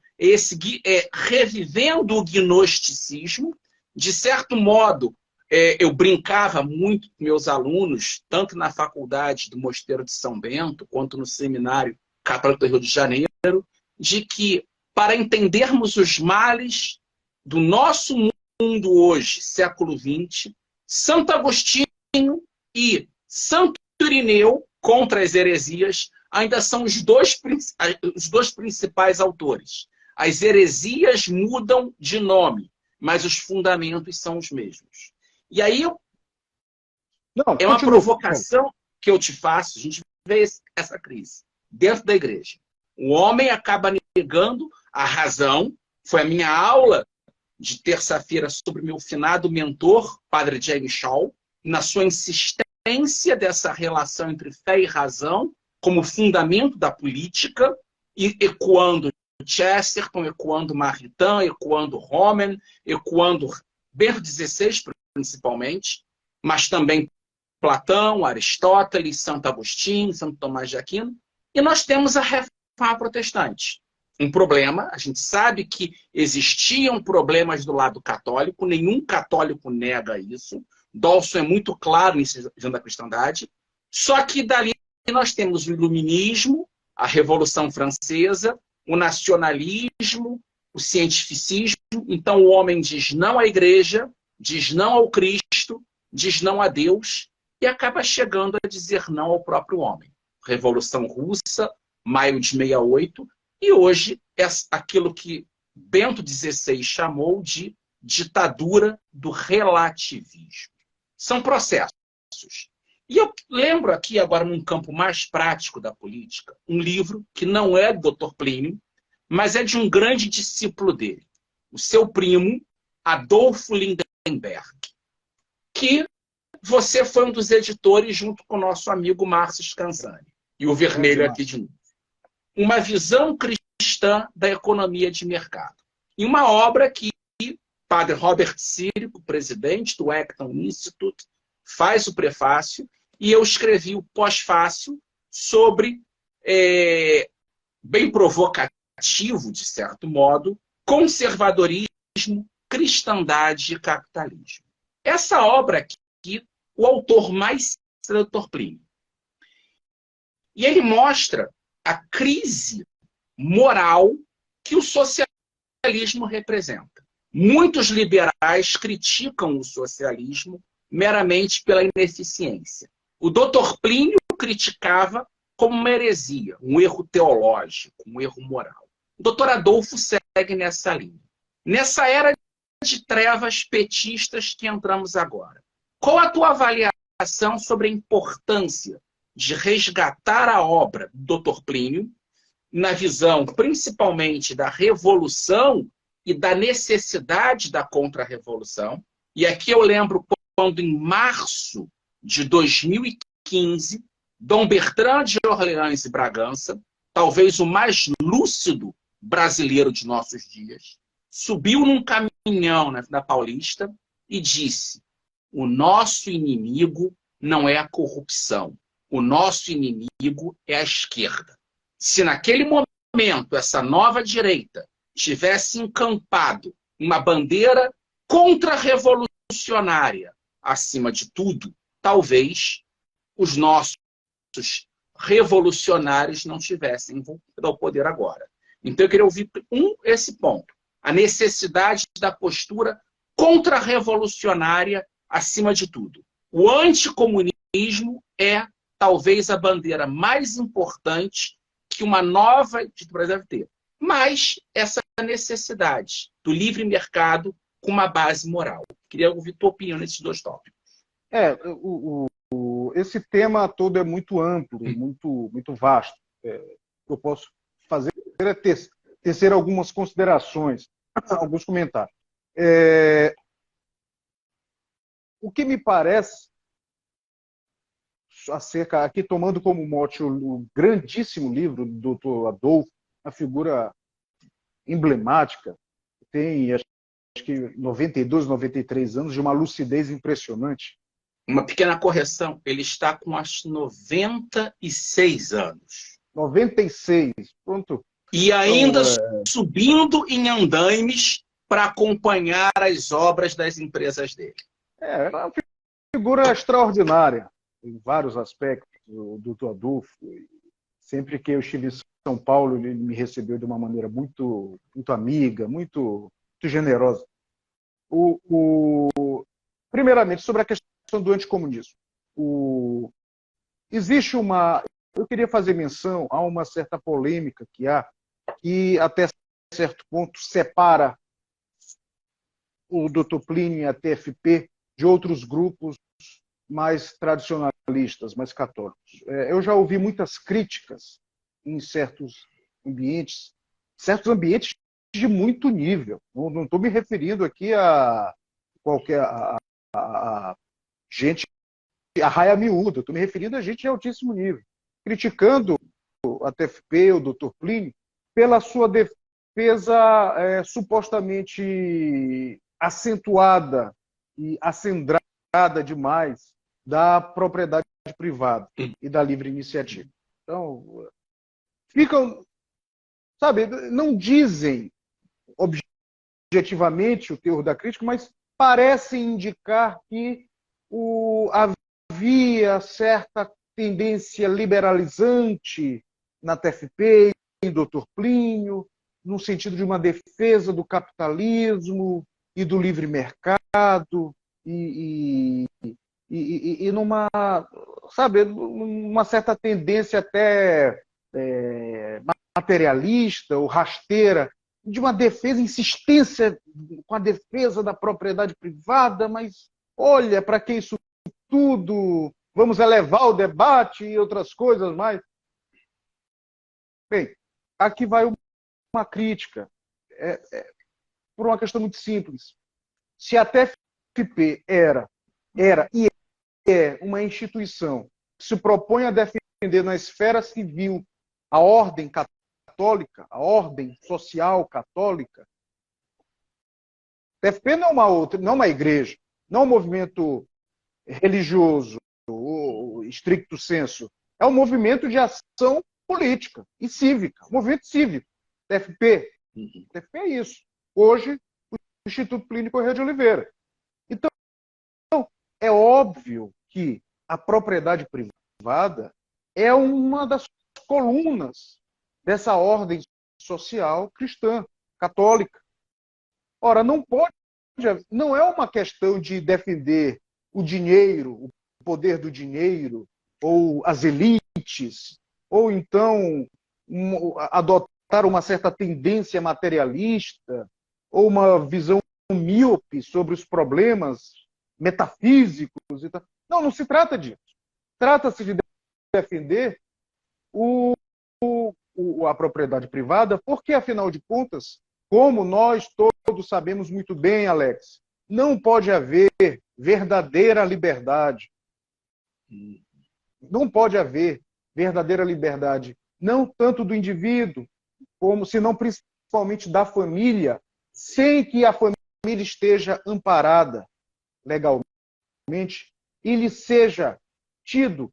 revivendo o gnosticismo. De certo modo, eu brincava muito com meus alunos, tanto na faculdade do Mosteiro de São Bento, quanto no Seminário Católico do Rio de Janeiro, de que, para entendermos os males do nosso mundo hoje, século XX, Santo Agostinho e Santo Irineu, contra as heresias, ainda são os dois principais autores. As heresias mudam de nome, mas os fundamentos são os mesmos. E aí, é uma provocação que eu te faço, a gente vê essa crise dentro da igreja. O homem acaba negando a razão. Foi a minha aula de terça-feira sobre meu finado mentor, Padre James Shaw, na sua insistência dessa relação entre fé e razão como fundamento da política, e ecoando Chesterton, ecoando Maritain, ecoando Roman, ecoando Bento XVI, principalmente, mas também Platão, Aristóteles, Santo Agostinho, Santo Tomás de Aquino. E nós temos a Reforma Protestante. Um problema, a gente sabe que existiam problemas do lado católico, nenhum católico nega isso. Dawson é muito claro nisso da cristandade. Só que dali nós temos o iluminismo, a Revolução Francesa, o nacionalismo, o cientificismo. Então o homem diz não à igreja, diz não ao Cristo, diz não a Deus e acaba chegando a dizer não ao próprio homem. Revolução Russa, maio de 68, e hoje é aquilo que Bento XVI chamou de ditadura do relativismo. São processos. E eu lembro aqui, agora num campo mais prático da política, um livro que não é do Dr. Plínio, mas é de um grande discípulo dele, o seu primo, Adolfo Lindenberg, que você foi um dos editores junto com o nosso amigo Márcio Scanzani. E o vermelho aqui de novo. Uma visão cristã cristã da economia de mercado. Em uma obra que Padre Robert Sirico, presidente do Acton Institute, faz o prefácio, e eu escrevi o pós-fácio sobre, bem provocativo, de certo modo, conservadorismo, cristandade e capitalismo. Essa obra aqui, o autor mais é o Dr. Plínio. E ele mostra a crise moral que o socialismo representa. Muitos liberais criticam o socialismo meramente pela ineficiência. O Dr. Plínio criticava como uma heresia, um erro teológico, um erro moral. O Dr. Adolfo segue nessa linha. Nessa era de trevas petistas que entramos agora, qual a tua avaliação sobre a importância de resgatar a obra do Dr. Plínio, na visão principalmente da revolução e da necessidade da contra-revolução? E aqui eu lembro quando, em março de 2015, Dom Bertrand de Orleans e Bragança, talvez o mais lúcido brasileiro de nossos dias, subiu num caminhão na Paulista e disse: o nosso inimigo não é a corrupção, o nosso inimigo é a esquerda. Se naquele momento essa nova direita tivesse encampado uma bandeira contra-revolucionária acima de tudo, talvez os nossos revolucionários não tivessem voltado ao poder agora. Então eu queria ouvir esse ponto, a necessidade da postura contra-revolucionária acima de tudo. O anticomunismo é talvez a bandeira mais importante que uma nova ditadura deve ter. Mas essa necessidade do livre mercado com uma base moral. Queria ouvir tua opinião nesses dois tópicos. Esse tema todo é muito amplo, muito vasto. O que eu posso fazer é tecer algumas considerações, alguns comentários. O que me parece, aqui tomando como mote o grandíssimo livro do Dr. Adolfo, uma figura emblemática, tem acho que 92, 93 anos, de uma lucidez impressionante. Uma pequena correção, ele está com acho 96 anos. 96, pronto. E ainda subindo em andaimes para acompanhar as obras das empresas dele. É uma figura extraordinária, em vários aspectos, o Dr. Adolfo. Sempre que eu estive em São Paulo, ele me recebeu de uma maneira muito amiga, muito generosa. Primeiramente, sobre a questão do anticomunismo. Existe eu queria fazer menção a uma certa polêmica que até certo ponto separa o Dr. Plínio e a TFP de outros grupos mais tradicionalistas, mais católicos. Eu já ouvi muitas críticas em certos ambientes de muito nível. Não estou me referindo aqui a qualquer gente, a raia miúda, estou me referindo a gente de altíssimo nível, criticando a TFP, o Dr. Plínio, pela sua defesa supostamente acentuada e acendrada demais da propriedade privada e da livre iniciativa. Então, não dizem objetivamente o teor da crítica, mas parecem indicar que havia certa tendência liberalizante na TFP, em Dr. Plínio, no sentido de uma defesa do capitalismo e do livre mercado, e numa certa tendência até materialista ou rasteira, de uma defesa, insistência com a defesa da propriedade privada, mas olha, para que isso tudo? Vamos elevar o debate e outras coisas mais. Bem, aqui vai uma crítica, por uma questão muito simples. Se a TFP era e é uma instituição que se propõe a defender na esfera civil a ordem católica, católica, a ordem social católica. TFP não é uma outra, não é uma igreja, não é um movimento religioso, ou stricto sensu. É um movimento de ação política e cívica, um movimento cívico. TFP. TFP é isso. Hoje, o Instituto Plínio Corrêa de Oliveira. Então, é óbvio que a propriedade privada é uma das colunas dessa ordem social cristã, católica. Ora, não é uma questão de defender o dinheiro, o poder do dinheiro, ou as elites, ou então adotar uma certa tendência materialista, ou uma visão míope sobre os problemas metafísicos e tal. Não se trata disso. Trata-se de defender a propriedade privada, porque, afinal de contas, como nós todos sabemos muito bem, Alex, não pode haver verdadeira liberdade. Não pode haver verdadeira liberdade, não tanto do indivíduo, como senão principalmente da família, sem que a família esteja amparada legalmente e lhe seja tido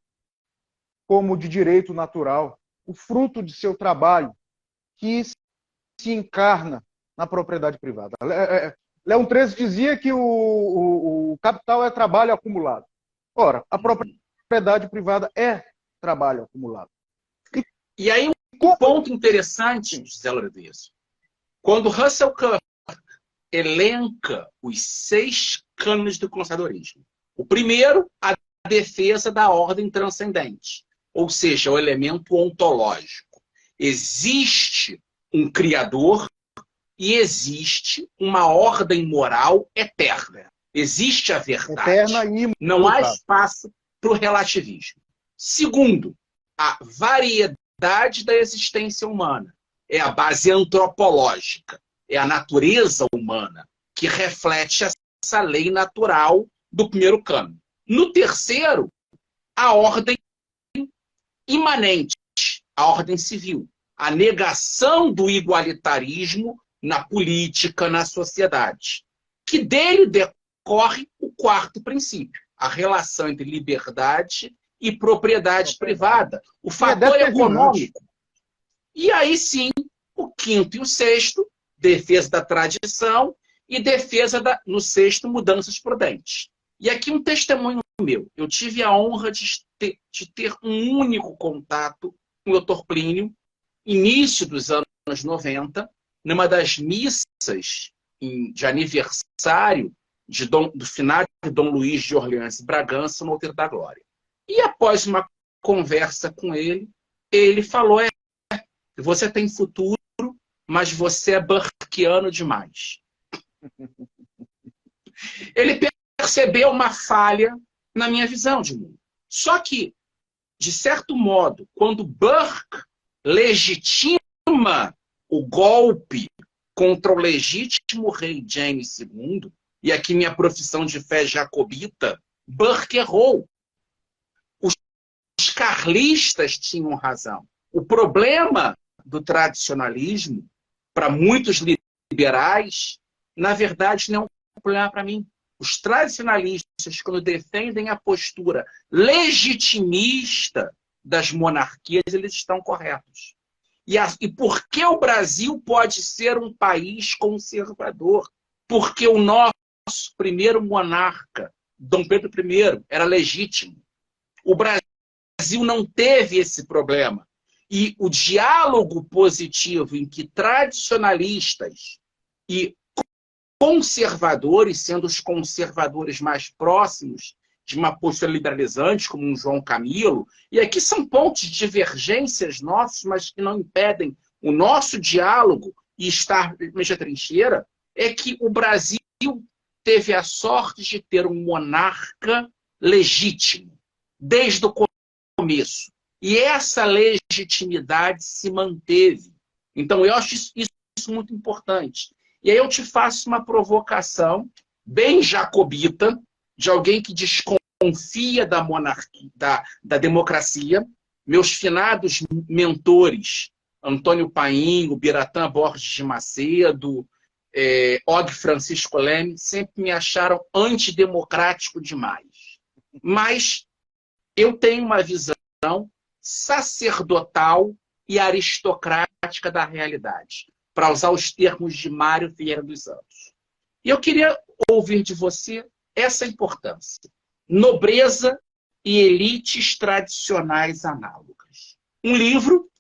como de direito natural o fruto de seu trabalho, que se encarna na propriedade privada. Leão XIII dizia que o capital é trabalho acumulado. Ora, a propriedade privada é trabalho acumulado. E aí um ponto interessante, José Lourenço, quando Russell Kirk elenca os 6 cânones do conservadorismo. O primeiro, a defesa da ordem transcendente, ou seja, o elemento ontológico. Existe um Criador e existe uma ordem moral eterna. Existe a verdade. Eterna e não há espaço para o relativismo. Segundo, a variedade da existência humana. É a base antropológica. É a natureza humana que reflete essa lei natural do primeiro cânon. No terceiro, a ordem imanente, a ordem civil. A negação do igualitarismo na política, na sociedade. Que dele decorre o quarto princípio, a relação entre liberdade e propriedade privada, o fator econômico. E aí sim, o quinto e o sexto, defesa da tradição e defesa, no sexto, mudanças prudentes. E aqui um testemunho meu. Eu tive a honra de ter um único contato com o Dr. Plínio, início dos anos 90, numa das missas de aniversário do finado de Dom Luís de Orleans e Bragança, no Alter da Glória. E após uma conversa com ele, ele falou, você tem futuro, mas você é burkeano demais. Ele percebeu uma falha na minha visão de mundo. Só que, de certo modo, quando Burke legitima o golpe contra o legítimo rei James II, e aqui minha profissão de fé jacobita, Burke errou. Os carlistas tinham razão. O problema do tradicionalismo, para muitos liberais, na verdade não é um problema para mim. Os tradicionalistas, quando defendem a postura legitimista das monarquias, eles estão corretos. E por que o Brasil pode ser um país conservador? Porque o nosso primeiro monarca, Dom Pedro I, era legítimo. O Brasil não teve esse problema. E o diálogo positivo em que tradicionalistas e conservadores, sendo os conservadores mais próximos de uma postura liberalizante, como um João Camilo, e aqui são pontos de divergências nossos, mas que não impedem o nosso diálogo e estar na trincheira, é que o Brasil teve a sorte de ter um monarca legítimo, desde o começo. E essa legitimidade se manteve. Então, eu acho isso muito importante. E aí eu te faço uma provocação bem jacobita, de alguém que desconfia da monarquia, da democracia. Meus finados mentores, Antônio Painho, Biratã Borges de Macedo, Og Francisco Leme, sempre me acharam antidemocrático demais. Mas eu tenho uma visão sacerdotal e aristocrática da realidade, para usar os termos de Mário Vieira dos Santos. E eu queria ouvir de você essa importância. Nobreza e elites tradicionais análogas. Um livro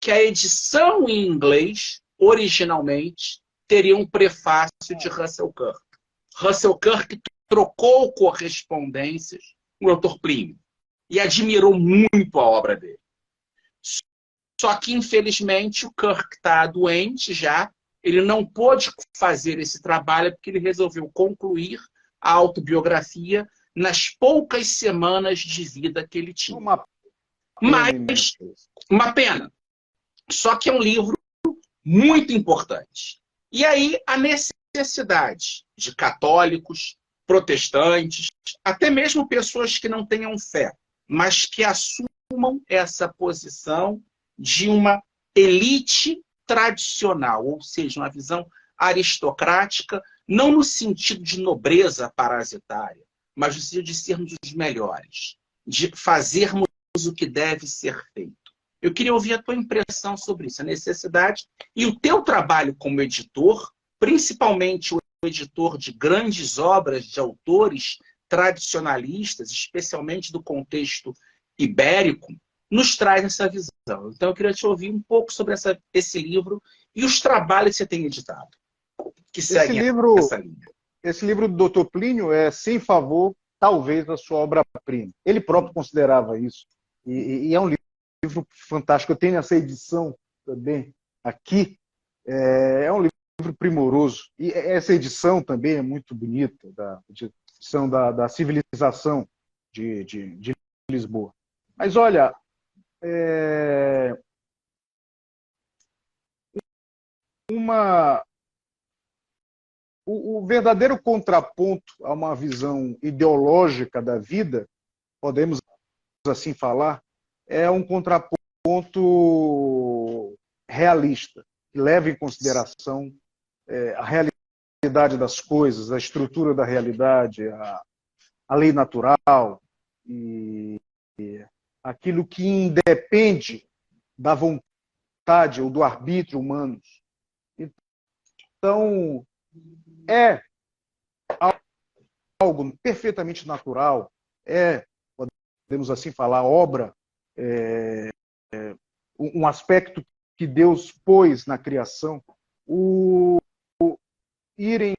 que a edição em inglês, originalmente, teria um prefácio de Russell Kirk. Russell Kirk trocou correspondências com o Dr. Plínio e admirou muito a obra dele. Só que, infelizmente, o Kirk está doente já, ele não pôde fazer esse trabalho porque ele resolveu concluir a autobiografia nas poucas semanas de vida que ele tinha. Mas, uma pena. Só que é um livro muito importante. E aí, a necessidade de católicos, protestantes, até mesmo pessoas que não tenham fé, mas que assumam essa posição de uma elite tradicional, ou seja, uma visão aristocrática, não no sentido de nobreza parasitária, mas no sentido de sermos os melhores, de fazermos o que deve ser feito. Eu queria ouvir a tua impressão sobre isso, a necessidade e o teu trabalho como editor, principalmente o editor de grandes obras de autores tradicionalistas, especialmente do contexto ibérico, nos traz essa visão. Então eu queria te ouvir um pouco sobre esse livro e os trabalhos que você tem editado, que seguem essa linha. Esse livro do Dr. Plínio é, sem favor, talvez a sua obra-prima. Ele próprio considerava isso. E é um livro fantástico. Eu tenho essa edição também aqui. É um livro primoroso. E essa edição também é muito bonita, da edição da civilização de Lisboa. Mas olha, o verdadeiro contraponto a uma visão ideológica da vida, podemos assim falar, é um contraponto realista, que leva em consideração a realidade das coisas, a estrutura da realidade, a lei natural e aquilo que independe da vontade ou do arbítrio humanos. Então, é algo perfeitamente natural, podemos assim falar, obra, um aspecto que Deus pôs na criação, irem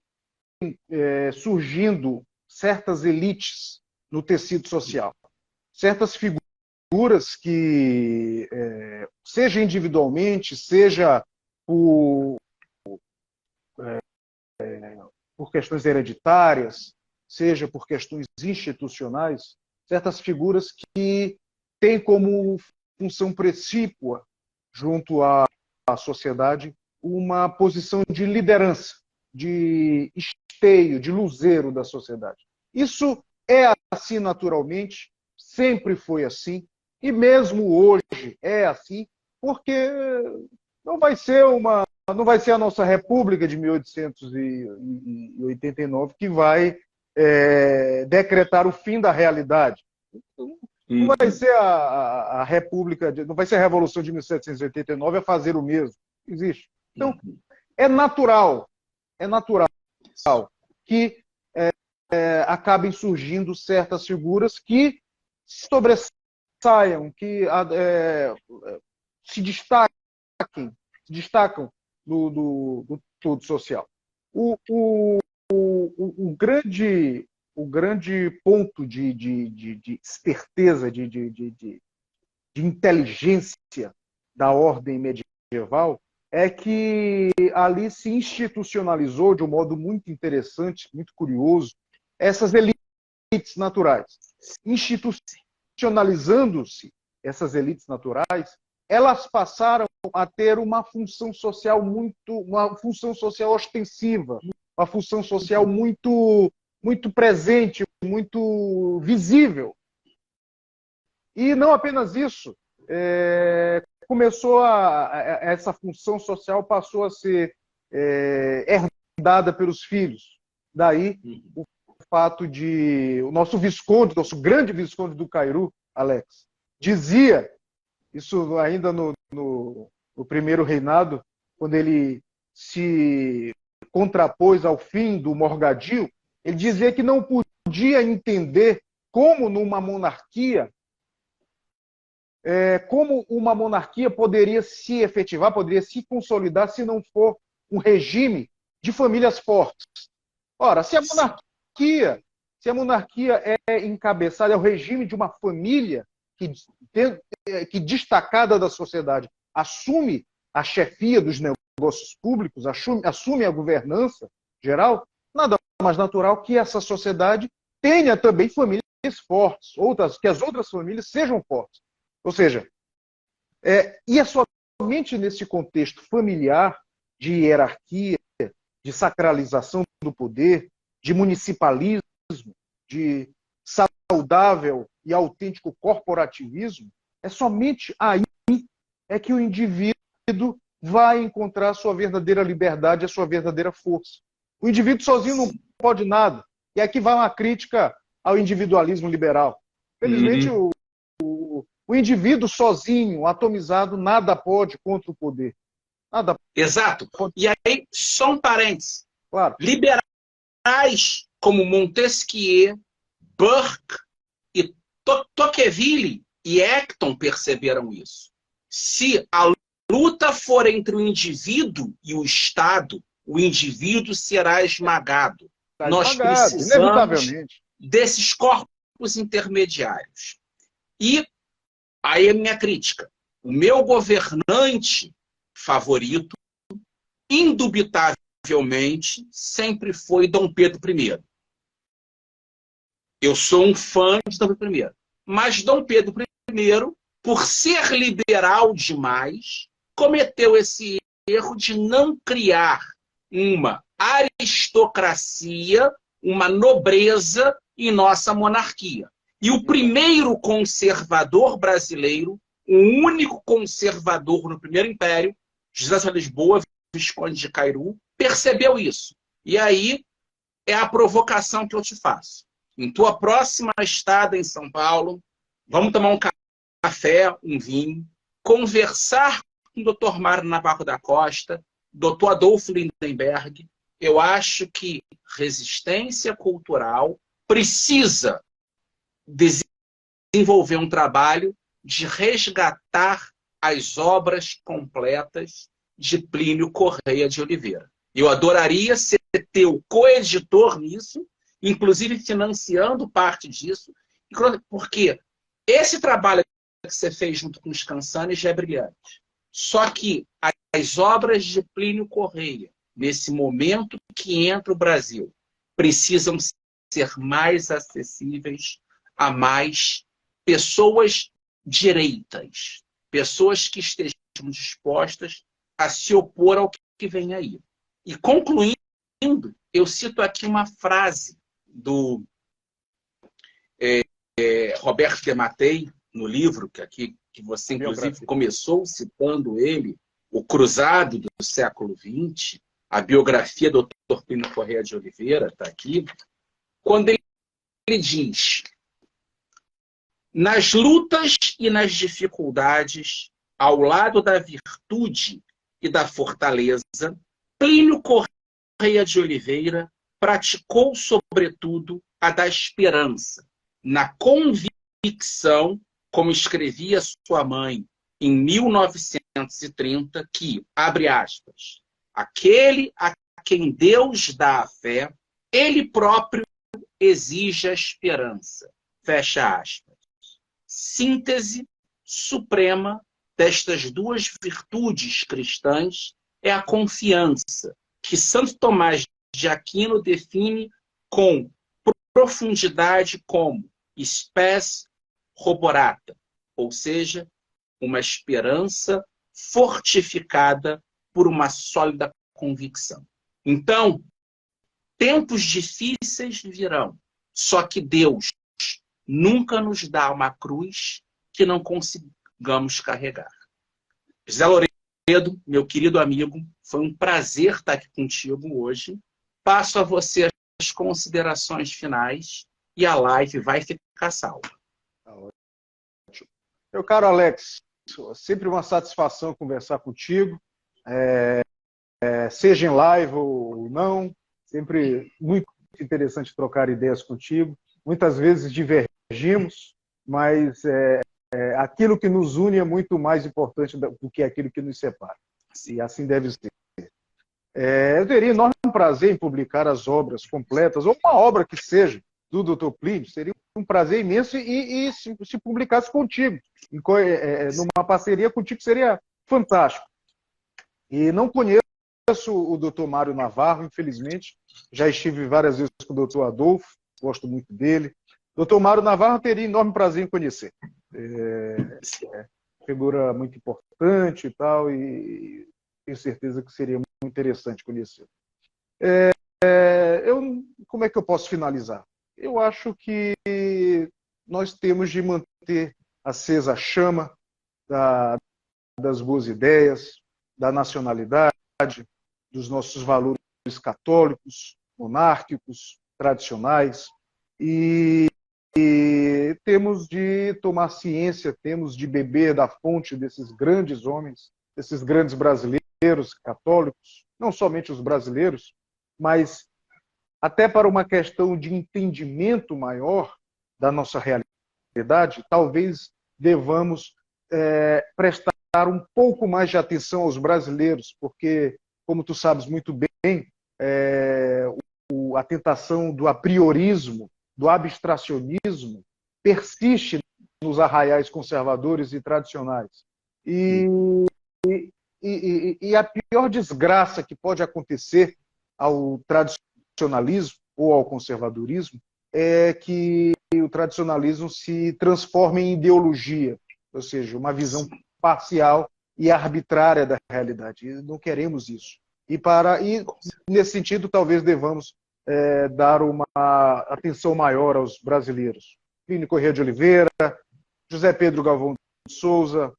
surgindo certas elites no tecido social, certas figuras que, seja individualmente, seja por questões hereditárias, seja por questões institucionais, certas figuras que têm como função precípua junto à sociedade uma posição de liderança, de esteio, de luzeiro da sociedade. Isso é assim naturalmente, sempre foi assim, e mesmo hoje é assim, porque não vai ser a nossa República de 1889 que vai decretar o fim da realidade. Não vai ser a República, não vai ser a Revolução de 1789 a fazer o mesmo. Existe. Então, é natural que acabem surgindo certas figuras que sobressaiam, que se destacam do todo social. O grande ponto de esperteza, de inteligência da ordem medieval é que ali se institucionalizou de um modo muito interessante, muito curioso, essas elites naturais. Institucionalizando-se essas elites naturais, elas passaram a ter uma função social ostensiva, uma função social muito presente, muito visível. E não apenas isso, essa função social passou a ser herdada pelos filhos. Daí o fato de o nosso grande Visconde do Cairu, Alex, dizia, isso ainda no primeiro reinado, quando ele se contrapôs ao fim do Morgadio, ele dizia que não podia entender como uma monarquia poderia se efetivar, poderia se consolidar se não for um regime de famílias fortes. Ora, se a monarquia é encabeçada, é o regime de uma família que destacada da sociedade assume a chefia dos negócios públicos, assume a governança geral, nada mais natural que essa sociedade tenha também famílias fortes, que as outras famílias sejam fortes. Ou seja, e é somente nesse contexto familiar de hierarquia, de sacralização do poder, de municipalismo, de saudável e autêntico corporativismo, é somente aí que o indivíduo vai encontrar a sua verdadeira liberdade, a sua verdadeira força. O indivíduo sozinho não pode nada. E aqui vai uma crítica ao individualismo liberal. Felizmente, o indivíduo sozinho, atomizado, nada pode contra o poder. Nada. Exato. E aí, só um parênteses. Claro. Liberais como Montesquieu, Burke e Tocqueville e Acton perceberam isso. Se a luta for entre o indivíduo e o Estado, o indivíduo será esmagado. Nós precisamos desses corpos intermediários. E aí é minha crítica. O meu governante favorito, indubitavelmente, sempre foi Dom Pedro I. Eu sou um fã de Dom Pedro I. Mas Dom Pedro I, por ser liberal demais, cometeu esse erro de não criar uma aristocracia, uma nobreza em nossa monarquia. E o primeiro conservador brasileiro, o único conservador no Primeiro Império, José de Lisboa, Visconde de Cairu, percebeu isso. E aí é a provocação que eu te faço. Em tua próxima estada em São Paulo, vamos tomar um café, um vinho, conversar com o Dr. Mário Navarro da Costa, Dr. Adolfo Lindenberg. Eu acho que resistência cultural precisa desenvolver um trabalho de resgatar as obras completas de Plínio Correia de Oliveira. Eu adoraria ser teu coeditor nisso, inclusive financiando parte disso, porque esse trabalho que você fez junto com os Cansanes já é brilhante. Só que as obras de Plínio Correia, nesse momento que entra o Brasil, precisam ser mais acessíveis a mais pessoas direitas, pessoas que estejam dispostas a se opor ao que vem aí. E concluindo, eu cito aqui uma frase do Roberto de Mattei, no livro que você, inclusive, começou citando ele, O Cruzado do século XX, a biografia do Dr. Plínio Correia de Oliveira, está aqui, quando ele diz: nas lutas e nas dificuldades, ao lado da virtude e da fortaleza, Plínio Correia de Oliveira praticou, sobretudo, a da esperança, na convicção, como escrevia sua mãe em 1930, que, abre aspas, aquele a quem Deus dá a fé, ele próprio exige a esperança, fecha aspas. Síntese suprema destas duas virtudes cristãs é a confiança, que Santo Tomás de Aquino define com profundidade como spes roborata, ou seja, uma esperança fortificada por uma sólida convicção. Então, tempos difíceis virão, só que Deus nunca nos dá uma cruz que não consigamos carregar. José Loredo, meu querido amigo, foi um prazer estar aqui contigo hoje. Passo a você as considerações finais e a live vai ficar salva. Tá ótimo. Meu caro Alex, sempre uma satisfação conversar contigo, seja em live ou não, sempre muito interessante trocar ideias contigo. Muitas vezes divergimos, mas aquilo que nos une é muito mais importante do que aquilo que nos separa. E assim deve ser. Eu teria enorme prazer em publicar as obras completas, ou uma obra que seja, do Dr. Plínio. Seria um prazer imenso e se publicasse contigo. Numa parceria contigo seria fantástico. E não conheço o Dr. Mário Navarro, infelizmente. Já estive várias vezes com o Dr. Adolfo, gosto muito dele. Dr. Mário Navarro teria enorme prazer em conhecer. Figura muito importante e tal, e tenho certeza que seria muito interessante conhecer. Como é que eu posso finalizar? Eu acho que nós temos de manter acesa a chama das boas ideias, da nacionalidade, dos nossos valores católicos, monárquicos, tradicionais, e temos de tomar ciência, temos de beber da fonte desses grandes homens, desses grandes brasileiros católicos, não somente os brasileiros, mas até para uma questão de entendimento maior da nossa realidade, talvez devamos prestar um pouco mais de atenção aos brasileiros, porque, como tu sabes muito bem, a tentação do apriorismo, do abstracionismo, persiste nos arraiais conservadores e tradicionais. E a pior desgraça que pode acontecer ao tradicionalismo ou ao conservadorismo é que o tradicionalismo se transforme em ideologia, ou seja, uma visão parcial e arbitrária da realidade. E não queremos isso. E nesse sentido, talvez devamos dar uma atenção maior aos brasileiros. Plínio Corrêa de Oliveira, José Pedro Galvão de Souza,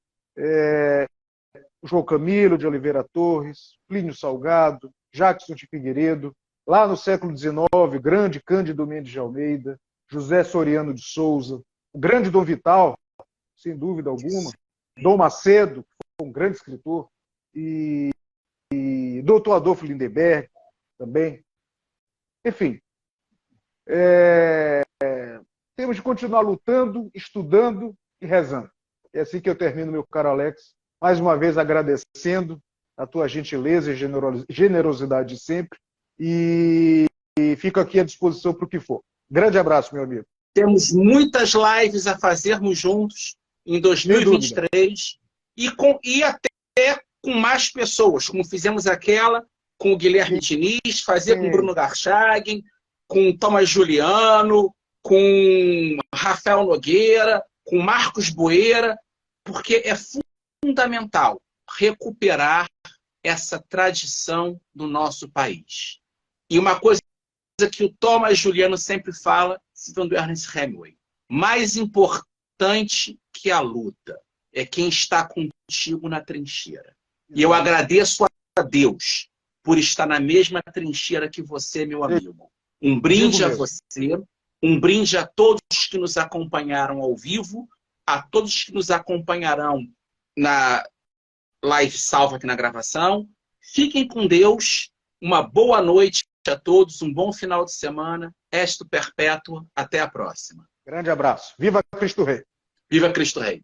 João Camilo de Oliveira Torres, Plínio Salgado, Jackson de Figueiredo, lá no século XIX, grande Cândido Mendes de Almeida, José Soriano de Souza, o grande Dom Vital, sem dúvida alguma, Dom Macedo, que foi um grande escritor, e Dr. Adolfo Lindenberg também. Enfim, temos de continuar lutando, estudando e rezando. É assim que eu termino, meu caro Alex. Mais uma vez agradecendo a tua gentileza e generosidade de sempre. E fico aqui à disposição para o que for. Grande abraço, meu amigo. Temos muitas lives a fazermos juntos em 2023 e até com mais pessoas, como fizemos aquela com o Guilherme Diniz, fazer com o Bruno Garchagen, com o Thomas Juliano, com Rafael Nogueira, com Marcos Boeira, porque é fundamental recuperar essa tradição do nosso país. E uma coisa que o Thomas Juliano sempre fala, citando Ernest Hemingway, mais importante que a luta é quem está contigo na trincheira. E eu agradeço a Deus por estar na mesma trincheira que você, meu amigo. Um brinde a você, um brinde a todos que nos acompanharam ao vivo, a todos que nos acompanharão na live salva aqui na gravação. Fiquem com Deus, uma boa noite a todos, um bom final de semana, Esto Perpétuo, até a próxima. Grande abraço. Viva Cristo Rei! Viva Cristo Rei!